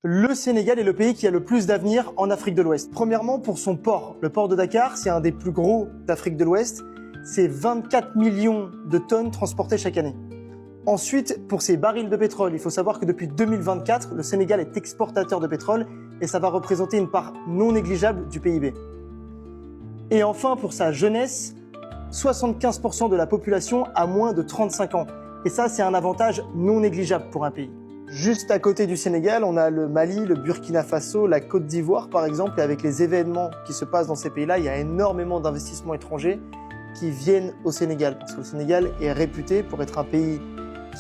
Le Sénégal est le pays qui a le plus d'avenir en Afrique de l'Ouest. Premièrement, pour son port. Le port de Dakar, c'est un des plus gros d'Afrique de l'Ouest. C'est 24 millions de tonnes transportées chaque année. Ensuite, pour ses barils de pétrole, il faut savoir que depuis 2024, le Sénégal est exportateur de pétrole et ça va représenter une part non négligeable du PIB. Et enfin, pour sa jeunesse, 75% de la population a moins de 35 ans. Et ça, c'est un avantage non négligeable pour un pays. Juste à côté du Sénégal, on a le Mali, le Burkina Faso, la Côte d'Ivoire par exemple, et avec les événements qui se passent dans ces pays-là, il y a énormément d'investissements étrangers qui viennent au Sénégal. Parce que le Sénégal est réputé pour être un pays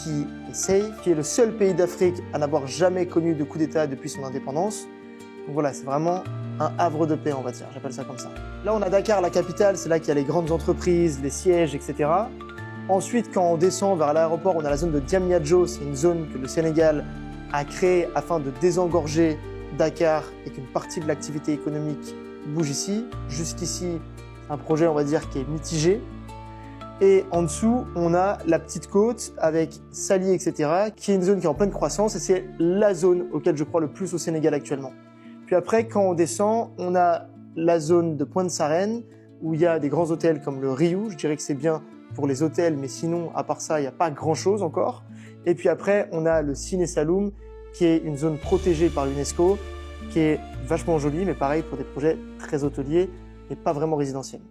qui est safe, qui est le seul pays d'Afrique à n'avoir jamais connu de coup d'État depuis son indépendance. Donc voilà, c'est vraiment un havre de paix, on va dire, j'appelle ça comme ça. Là, on a Dakar, la capitale, c'est là qu'il y a les grandes entreprises, les sièges, etc. Ensuite, quand on descend vers l'aéroport, on a la zone de Diamniadio, c'est une zone que le Sénégal a créée afin de désengorger Dakar et qu'une partie de l'activité économique bouge ici. Jusqu'ici, un projet, on va dire, qui est mitigé. Et en dessous, on a la petite côte avec Saly, etc., qui est une zone qui est en pleine croissance et c'est la zone auquel je crois le plus au Sénégal actuellement. Puis après, quand on descend, on a la zone de Pointe-Sarène où il y a des grands hôtels comme le Riu. Je dirais que c'est bien pour les hôtels, mais sinon, à part ça, il n'y a pas grand-chose encore. Et puis après, on a le Ciné Saloum, qui est une zone protégée par l'UNESCO, qui est vachement jolie, mais pareil pour des projets très hôteliers et pas vraiment résidentiels.